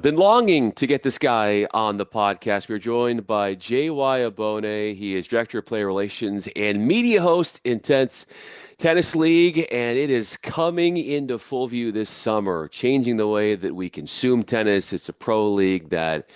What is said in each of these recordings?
Been longing to get this guy on the podcast. We're joined by J.Y. Aubone. He is Director of Player Relations and Media Host, Intennse Tennis League, and it is coming into full view this summer, changing the way that we consume tennis. It's a pro league that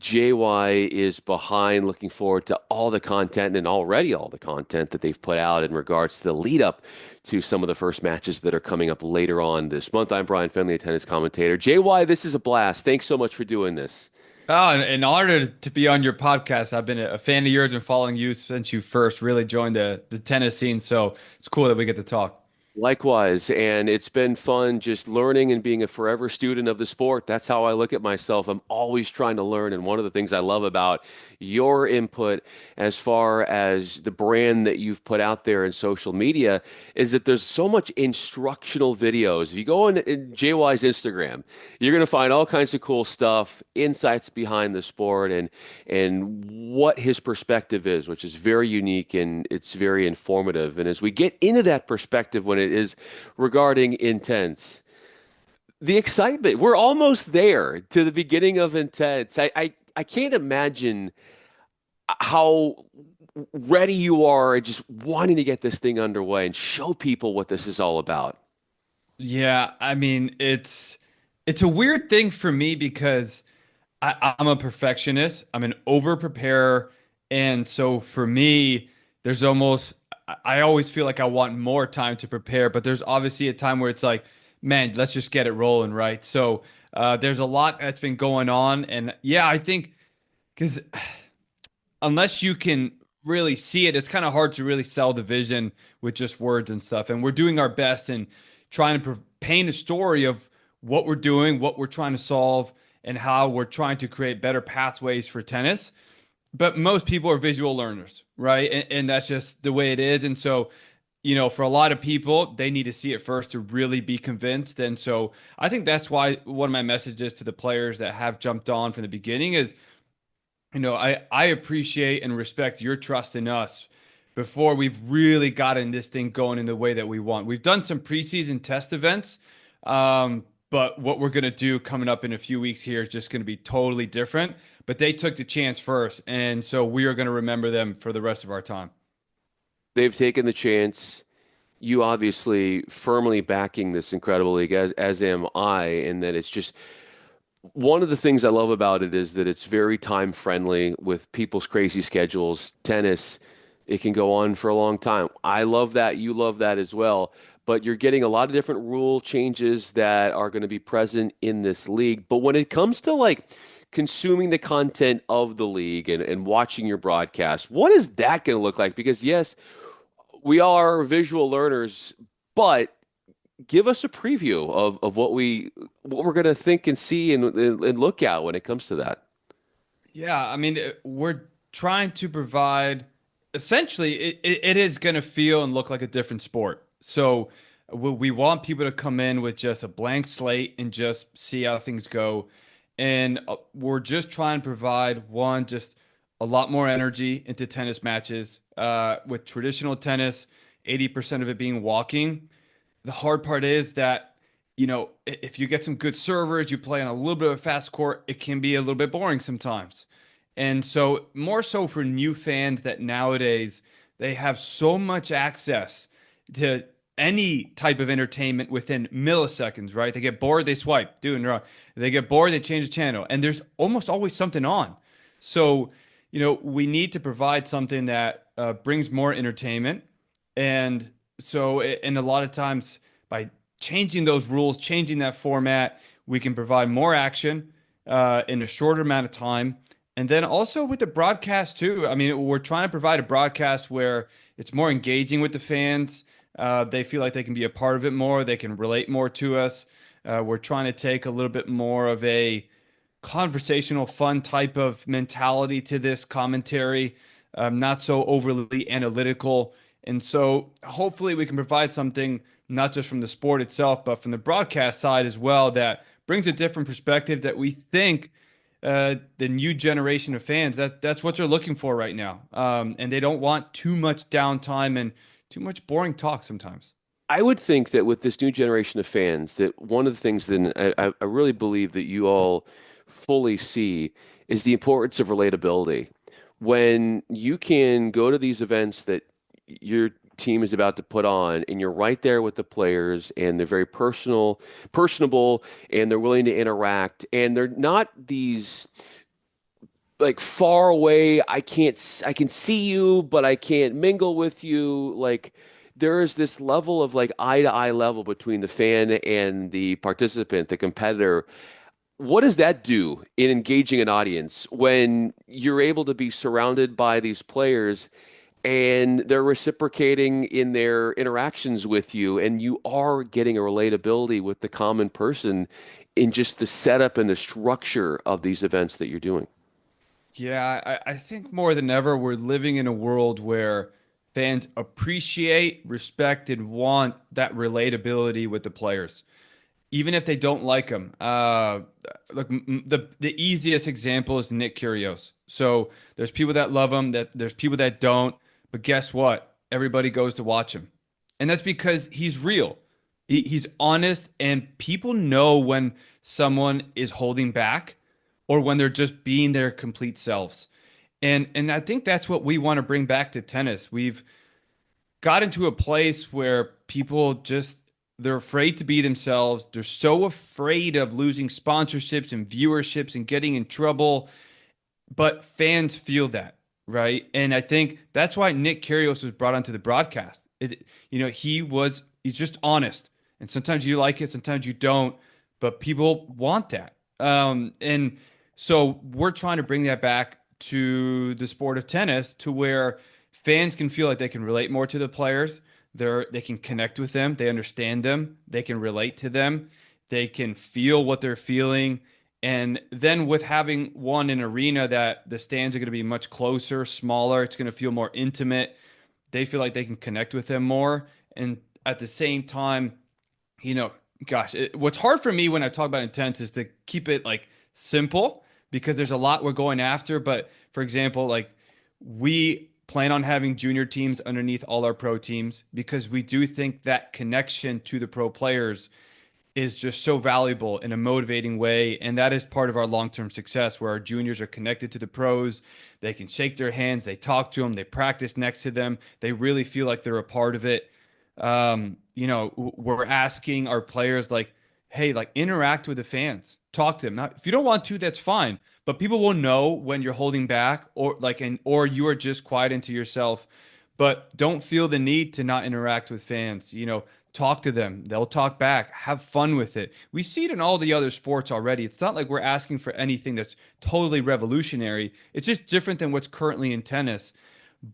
JY is behind, looking forward to all the content and already all the content that they've put out in regards to the lead up to some of the first matches that are coming up later on this month. I'm Bryan Fenley, a tennis commentator. JY, this is a blast. Thanks so much for doing this. Oh, an honor to be on your podcast. I've been a fan of yours and following you since you first really joined the tennis scene. So it's cool that we get to talk. Likewise, and it's been fun just learning and being a forever student of the sport. That's how I look at myself. I'm always trying to learn, and one of the things I love about your input as far as the brand that you've put out there in social media is that there's so much instructional videos. If you go on in JY's Instagram, you're going to find all kinds of cool stuff, insights behind the sport, and what his perspective is, which is very unique and it's very informative. And as we get into that perspective when it is regarding Intennse, the excitement, we're almost there to the beginning of Intennse. I can't imagine how ready you are and just wanting to get this thing underway and show people what this is all about. Yeah, I mean it's a weird thing for me because I'm a perfectionist. I'm an over preparer, and so for me, there's almost I always feel like I want more time to prepare, but there's obviously a time where it's like, man, let's just get it rolling, right? So there's a lot that's been going on, and yeah, I think because unless you can really see it, it's kind of hard to really sell the vision with just words and stuff. And we're doing our best in trying to paint a story of what we're doing, what we're trying to solve, and how we're trying to create better pathways for tennis. But most people are visual learners, right? And that's just the way it is. And so, for a lot of people, they need to see it first to really be convinced. And so I think that's why one of my messages to the players that have jumped on from the beginning is I appreciate and respect your trust in us before we've really gotten this thing going in the way that we want. We've done some preseason test events, but what we're going to do coming up in a few weeks here is just going to be totally different. But they took the chance first, and so we are going to remember them for the rest of our time. They've taken the chance. You obviously firmly backing this incredible league, as am I, in that it's just one of the things I love about it is that it's very time friendly with people's crazy schedules. Tennis, it can go on for a long time. I love that. You love that as well. But you're getting a lot of different rule changes that are going to be present in this league. But when it comes to like consuming the content of the league and watching your broadcast, what is that going to look like? Because yes, we are visual learners, but give us a preview of what we're going to think and see and look at when it comes to that. Yeah, I mean, we're trying to provide essentially, it is going to feel and look like a different sport. So we want people to come in with just a blank slate and just see how things go. And we're just trying to provide one, just a lot more energy into tennis matches. With traditional tennis, 80% of it being walking. The hard part is that, if you get some good servers, you play on a little bit of a fast court, it can be a little bit boring sometimes. And so, more so for new fans that nowadays they have so much access to any type of entertainment within milliseconds, right? They get bored, they swipe, doing wrong. They get bored, they change the channel, and there's almost always something on. So, we need to provide something that brings more entertainment. And so, and a lot of times by changing those rules, changing that format, we can provide more action in a shorter amount of time. And then also with the broadcast too. I mean, we're trying to provide a broadcast where it's more engaging with the fans. They feel like they can be a part of it more. They can relate more to us. We're trying to take a little bit more of a conversational, fun type of mentality to this commentary, not so overly analytical. And so hopefully we can provide something not just from the sport itself, but from the broadcast side as well that brings a different perspective that we think the new generation of fans that's what they're looking for right now. And they don't want too much downtime and too much boring talk sometimes. I would think that with this new generation of fans, that one of the things that I really believe that you all fully see is the importance of relatability. When you can go to these events that your team is about to put on and you're right there with the players and they're very personable, and they're willing to interact, and they're not these like far away, I can see you but I can't mingle with you. Like there is this level of like eye to eye level between the fan and the participant, the competitor. What does that do in engaging an audience when you're able to be surrounded by these players and they're reciprocating in their interactions with you, and you are getting a relatability with the common person in just the setup and the structure of these events that you're doing? Yeah, I think more than ever, we're living in a world where fans appreciate, respect, and want that relatability with the players, even if they don't like them. Look, the easiest example is Nick Kyrgios. So there's people that love him, that there's people that don't, but guess what? Everybody goes to watch him, and that's because he's real. He's honest, and people know when someone is holding back or when they're just being their complete selves. And I think that's what we want to bring back to tennis. We've got into a place where people just they're afraid to be themselves. They're so afraid of losing sponsorships and viewerships and getting in trouble, but fans feel that, right? And I think that's why Nick Kyrgios was brought onto the broadcast. He's just honest. And sometimes you like it, sometimes you don't, but people want that. And so we're trying to bring that back to the sport of tennis to where fans can feel like they can relate more to the players. They can connect with them, they understand them, they can relate to them, they can feel what they're feeling. And then with having one an arena that the stands are going to be much closer, smaller, it's going to feel more intimate. They feel like they can connect with them more. And at the same time, you know, what's hard for me when I talk about Intennse is to keep it like simple because there's a lot we're going after. But for example, like we plan on having junior teams underneath all our pro teams because we do think that connection to the pro players is just so valuable in a motivating way. And that is part of our long term success where our juniors are connected to the pros. They can shake their hands, they talk to them, they practice next to them, they really feel like they're a part of it. We're asking our players, like, hey, like interact with the fans, talk to them. Now, if you don't want to, that's fine. But people will know when you're holding back or you are just quiet into yourself. But don't feel the need to not interact with fans. Talk to them. They'll talk back. Have fun with it. We see it in all the other sports already. It's not like we're asking for anything that's totally revolutionary. It's just different than what's currently in tennis.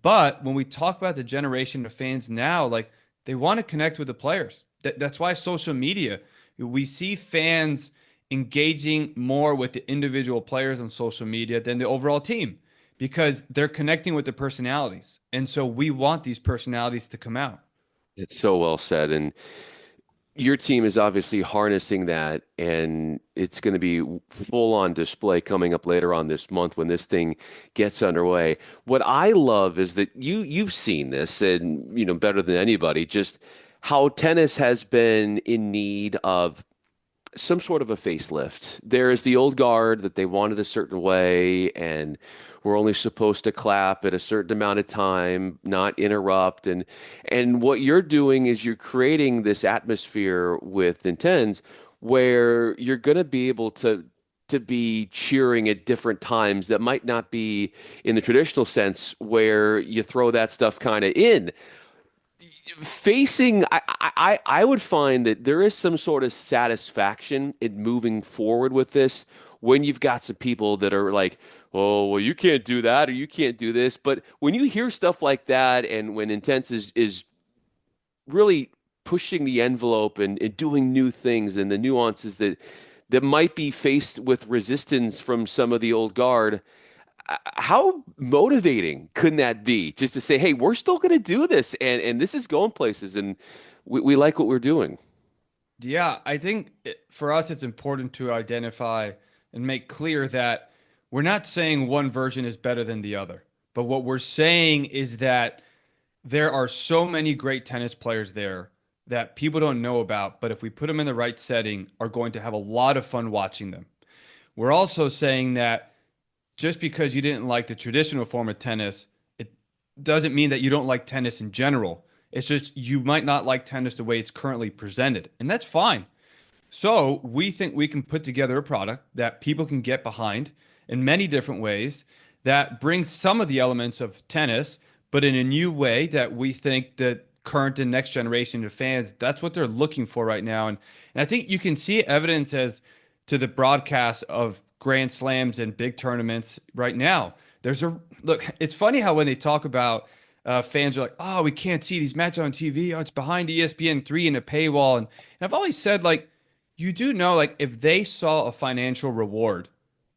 But when we talk about the generation of fans now, like they want to connect with the players. That's why social media, we see fans engaging more with the individual players on social media than the overall team because they're connecting with the personalities. And so we want these personalities to come out. It's so well said. And your team is obviously harnessing that, and it's going to be full on display coming up later on this month when this thing gets underway. What I love is that you've seen this, and better than anybody, just how tennis has been in need of some sort of a facelift. There is the old guard that they wanted a certain way, and we're only supposed to clap at a certain amount of time, not interrupt. And what you're doing is you're creating this atmosphere with Intens where you're going to be able to be cheering at different times that might not be in the traditional sense where you throw that stuff kind of in facing I would find that there is some sort of satisfaction in moving forward with this when you've got some people that are like, oh well, you can't do that or you can't do this. But when you hear stuff like that, and when Intense is really pushing the envelope and doing new things, and the nuances that might be faced with resistance from some of the old guard, how motivating couldn't that be, just to say, hey, we're still going to do this, and this is going places, and we like what we're doing. Yeah, I think for us, it's important to identify and make clear that we're not saying one version is better than the other. But what we're saying is that there are so many great tennis players there that people don't know about, but if we put them in the right setting, are going to have a lot of fun watching them. we're also saying that just because you didn't like the traditional form of tennis, it doesn't mean that you don't like tennis in general. It's just you might not like tennis the way it's currently presented, and that's fine. So we think we can put together a product that people can get behind in many different ways that brings some of the elements of tennis, but in a new way that we think that current and next generation of fans, that's what they're looking for right now. And I think you can see evidence as to the broadcast of Grand Slams and big tournaments right now. There's a look, it's funny how when they talk about fans are like, oh, we can't see these matches on TV. Oh, it's behind ESPN3 in a paywall. And I've always said, like, you do know, like, if they saw a financial reward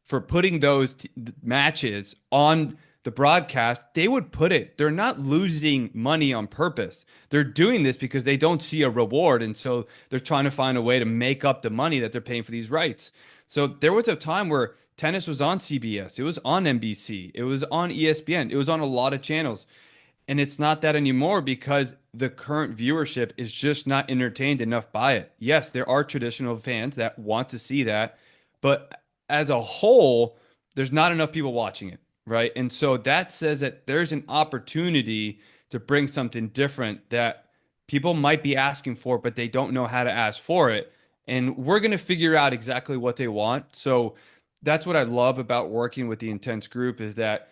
for putting those matches on the broadcast, they would put it. They're not losing money on purpose. They're doing this because they don't see a reward. And so they're trying to find a way to make up the money that they're paying for these rights. So there was a time where tennis was on CBS, it was on NBC, it was on ESPN, it was on a lot of channels. And it's not that anymore because the current viewership is just not entertained enough by it. Yes, there are traditional fans that want to see that, but as a whole, there's not enough people watching it, right? And so that says that there's an opportunity to bring something different that people might be asking for, but they don't know how to ask for it. And we're going to figure out exactly what they want. So that's what I love about working with the Intennse group is that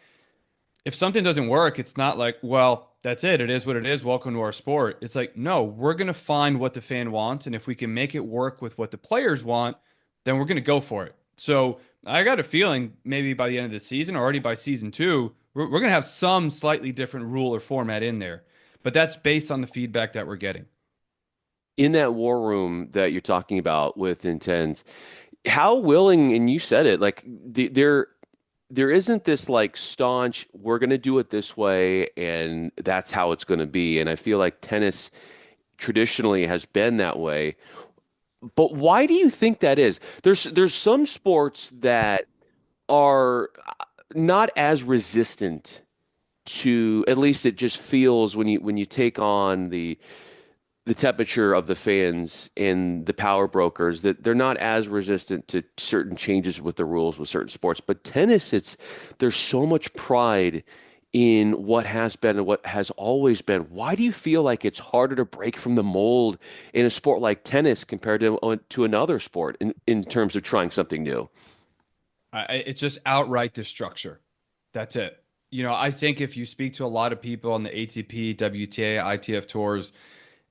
if something doesn't work, it's not like, well, that's it. It is what it is. Welcome to our sport. It's like, no, we're going to find what the fan wants. And if we can make it work with what the players want, then we're going to go for it. So I got a feeling maybe by the end of the season, or already by season two, we're going to have some slightly different rule or format in there. But that's based on the feedback that we're getting. In that war room that you're talking about with Intens, how willing, and you said it, like there isn't this like staunch, we're going to do it this way and that's how it's going to be. And I feel like tennis traditionally has been that way. But why do you think that is? There's some sports that are not as resistant to, at least it just feels when you take on the temperature of the fans and the power brokers, that they're not as resistant to certain changes with the rules with certain sports. But tennis, it's there's so much pride in what has been and what has always been. Why do you feel like it's harder to break from the mold in a sport like tennis compared to another sport in terms of trying something new? It's just outright the structure. That's it. You know, I think if you speak to a lot of people on the ATP, WTA, ITF tours,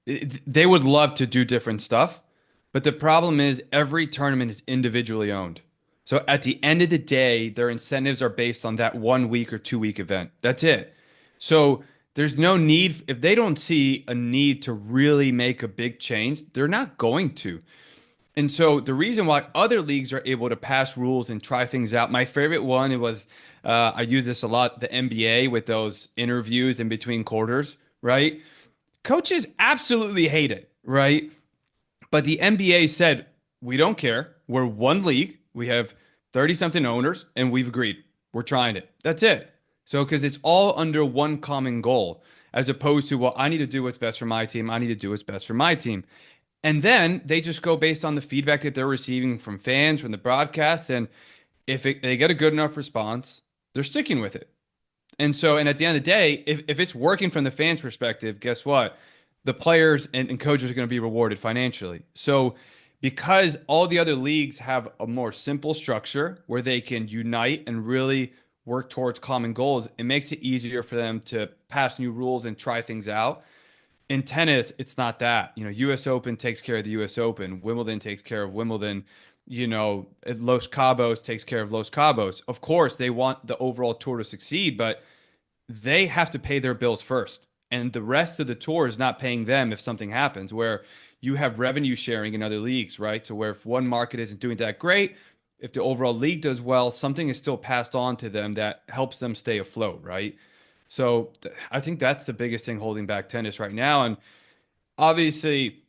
they would love to do different stuff, but the problem is every tournament is individually owned. So at the end of the day, their incentives are based on that 1 week or 2 week event. That's it. So there's no need, if they don't see a need to really make a big change, they're not going to. And so the reason why other leagues are able to pass rules and try things out, my favorite one, it was, I use this a lot, the NBA with those interviews in between quarters, right? Coaches absolutely hate it, right? But the NBA said, we don't care. We're one league. We have 30 something owners, and we've agreed. We're trying it. That's it. So, because it's all under one common goal, as opposed to, well, I need to do what's best for my team. I need to do what's best for my team. And then they just go based on the feedback that they're receiving from fans, from the broadcast. And if they get a good enough response, they're sticking with it. And so, and at the end of the day, if it's working from the fans' perspective, guess what? The players and coaches are going to be rewarded financially. So, because all the other leagues have a more simple structure where they can unite and really work towards common goals, it makes it easier for them to pass new rules and try things out. In tennis, it's not that. You know, US Open takes care of the US Open, Wimbledon takes care of Wimbledon, you know, Los Cabos takes care of Los Cabos. Of course, they want the overall tour to succeed, but they have to pay their bills first. And the rest of the tour is not paying them if something happens, where you have revenue sharing in other leagues, right? To where if one market isn't doing that great, if the overall league does well, something is still passed on to them that helps them stay afloat, right? So I think that's the biggest thing holding back tennis right now. And obviously,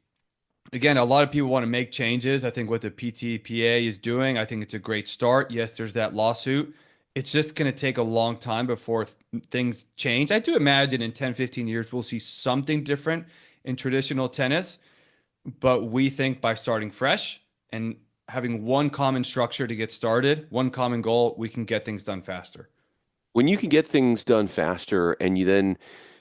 again, a lot of people want to make changes. I think what the PTPA is doing, I think it's a great start. Yes, there's that lawsuit. It's just going to take a long time before things change. I do imagine in 10, 15 years, we'll see something different in traditional tennis. But we think by starting fresh and having one common structure to get started, one common goal, we can get things done faster. When you can get things done faster and you then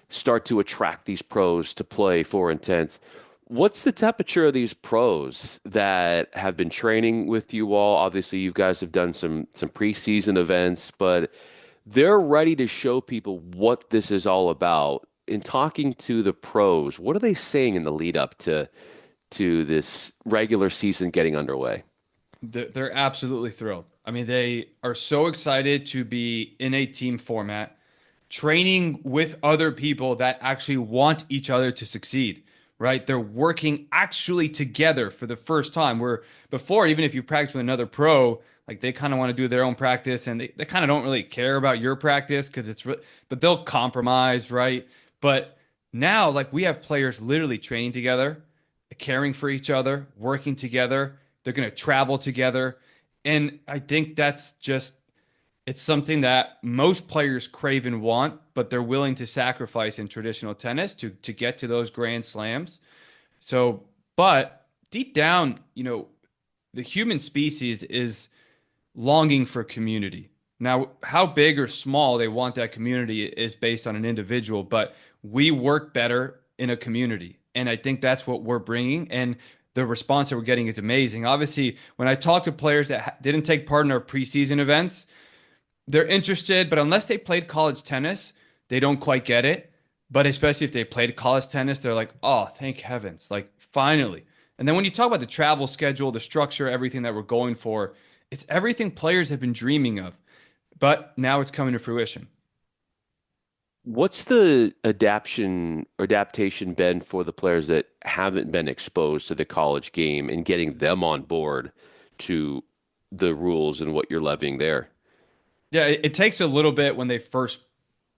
start to attract these pros to play for Intense, what's the temperature of these pros that have been training with you all? Obviously, you guys have done some preseason events, but they're ready to show people what this is all about. In talking to the pros, what are they saying in the lead up to this regular season getting underway? They're absolutely thrilled. I mean, they are so excited to be in a team format, training with other people that actually want each other to succeed, right? They're working actually together for the first time. Where before, even if you practice with another pro, like they kind of want to do their own practice and they kind of don't really care about your practice because but they'll compromise, right? But now, like we have players literally training together, caring for each other, working together. They're going to travel together. And I think that's just it's something that most players crave and want, but they're willing to sacrifice in traditional tennis to get to those grand slams. So, but deep down, the human species is longing for community. Now, how big or small they want that community is based on an individual, but we work better in a community. And I think that's what we're bringing. And the response that we're getting is amazing. Obviously, when I talk to players that didn't take part in our preseason events, they're interested, but unless they played college tennis, they don't quite get it. But especially if they played college tennis, they're like, oh, thank heavens, like finally. And then when you talk about the travel schedule, the structure, everything that we're going for, it's everything players have been dreaming of, but now it's coming to fruition. What's the adaptation been for the players that haven't been exposed to the college game and getting them on board to the rules and what you're levying there? Yeah, it takes a little bit when they first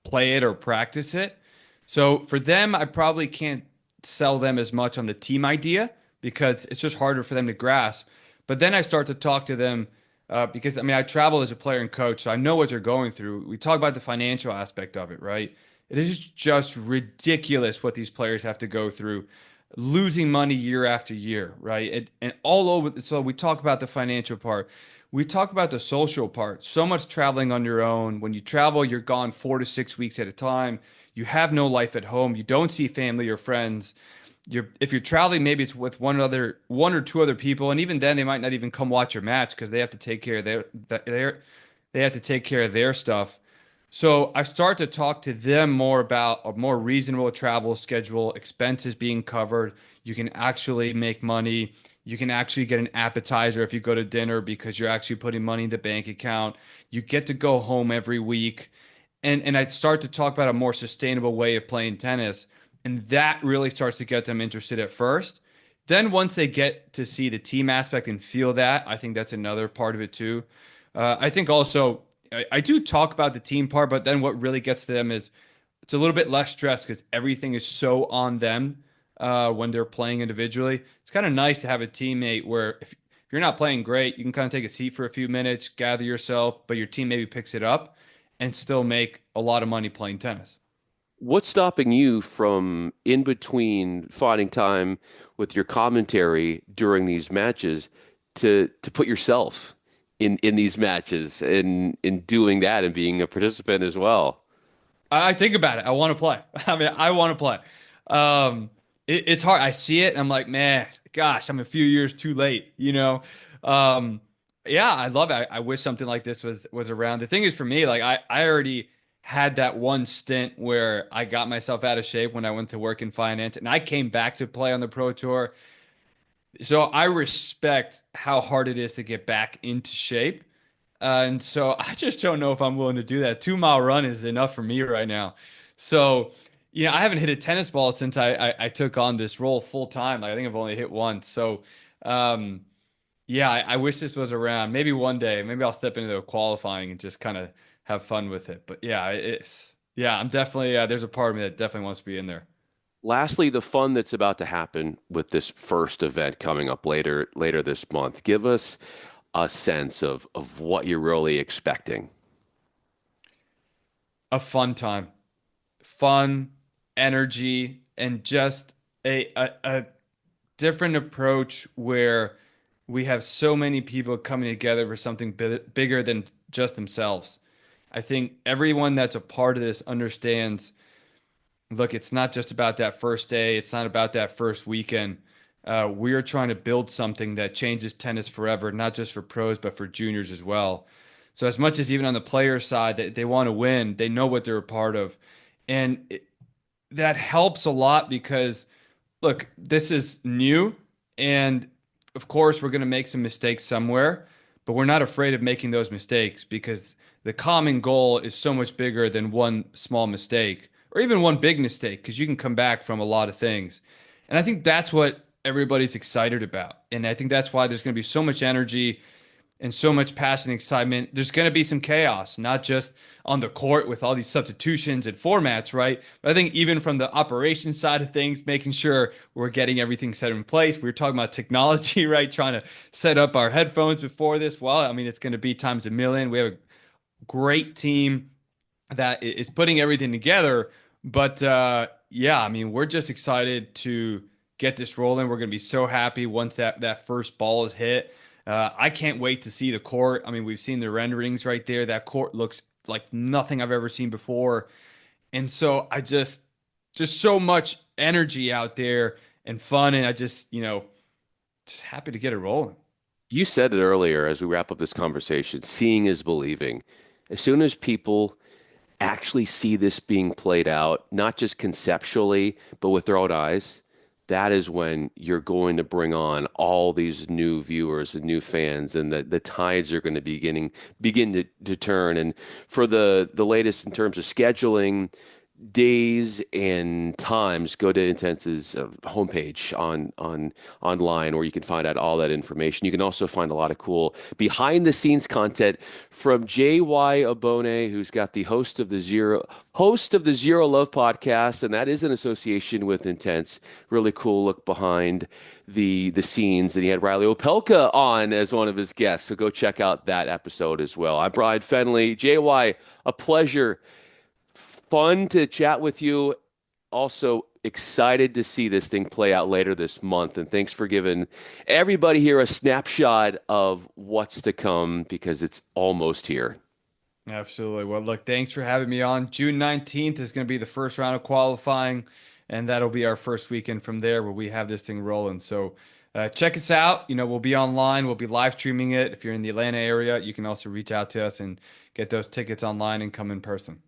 play it or practice it. So for them, I probably can't sell them as much on the team idea because it's just harder for them to grasp. But then I start to talk to them because I mean, I travel as a player and coach, so I know what they're going through. We talk about the financial aspect of it, right? It is just ridiculous what these players have to go through, losing money year after year, right? And all over. So we talk about the financial part. We talk about the social part. So much traveling on your own. When you travel, you're gone 4 to 6 weeks at a time. You have no life at home. You don't see family or friends. If you're traveling, maybe it's with one or two other people, and even then, they might not even come watch your match because they have to take care of they have to take care of their stuff. So I start to talk to them more about a more reasonable travel schedule, expenses being covered. You can actually make money. You can actually get an appetizer if you go to dinner because you're actually putting money in the bank account. You get to go home every week. And I start to talk about a more sustainable way of playing tennis. And that really starts to get them interested at first. Then once they get to see the team aspect and feel that, I think that's another part of it too. I think also I do talk about the team part, but then what really gets to them is it's a little bit less stress because everything is so on them when they're playing individually. It's kind of nice to have a teammate where if you're not playing great, you can kind of take a seat for a few minutes, gather yourself, but your team maybe picks it up and still make a lot of money playing tennis. What's stopping you from in between finding time with your commentary during these matches to put yourself in these matches and in doing that and being a participant as well? I think about it. I want to play. I mean, I want to play. It's hard. I see it and I'm like, man, gosh, I'm a few years too late, you know? Um, yeah, I love it. I wish something like this was around. The thing is for me, like I already had that one stint where I got myself out of shape when I went to work in finance and I came back to play on the pro tour. So I respect how hard it is to get back into shape. And so I just don't know if I'm willing to do that. 2 mile run is enough for me right now. So, I haven't hit a tennis ball since I took on this role full time. Like, I think I've only hit once. So, um, yeah, I wish this was around. Maybe one day, maybe I'll step into the qualifying and just kind of have fun with it. But yeah, I'm definitely, there's a part of me that definitely wants to be in there. Lastly, the fun that's about to happen with this first event coming up later this month. Give us a sense of what you're really expecting. A fun time, fun, energy, and just a different approach where we have so many people coming together for something bigger than just themselves. I think everyone that's a part of this understands, look, it's not just about that first day, it's not about that first weekend. We are trying to build something that changes tennis forever, not just for pros, but for juniors as well. So, as much as even on the player side, they want to win, they know what they're a part of. And that helps a lot because look, this is new, and of course, we're going to make some mistakes somewhere, but we're not afraid of making those mistakes because the common goal is so much bigger than one small mistake or even one big mistake because you can come back from a lot of things. And I think that's what everybody's excited about. And I think that's why there's going to be so much energy and so much passion and excitement. There's going to be some chaos, not just on the court with all these substitutions and formats, right? But I think even from the operations side of things, making sure we're getting everything set in place. We were talking about technology, right? Trying to set up our headphones before this. Well, I mean, it's going to be times a million. We have a great team that is putting everything together. But yeah, I mean, we're just excited to get this rolling. We're going to be so happy once that first ball is hit. I can't wait to see the court. I mean, we've seen the renderings right there. That court looks like nothing I've ever seen before. And so just so much energy out there and fun. And I just, just happy to get it rolling. You said it earlier as we wrap up this conversation, seeing is believing. As soon as people actually see this being played out, not just conceptually, but with their own eyes, that is when you're going to bring on all these new viewers and new fans, and the tides are going to begin to turn. And for the latest in terms of scheduling, days and times, go to Intense's homepage on online where you can find out all that information. You can also find a lot of cool behind the scenes content from J.Y. Aubone, who's got the host of the Zero Love podcast, and that is in association with Intennse. Really cool look behind the scenes, and he had Riley Opelka on as one of his guests. So go check out that episode as well. I'm Bryan Fenley. JY, a pleasure. Fun to chat with you. Also excited to see this thing play out later this month. And thanks for giving everybody here a snapshot of what's to come because it's almost here. Absolutely. Well, look, thanks for having me on. June 19th is going to be the first round of qualifying, and that'll be our first weekend from there where we have this thing rolling. So check us out. We'll be online. We'll be live streaming it. If you're in the Atlanta area, you can also reach out to us and get those tickets online and come in person.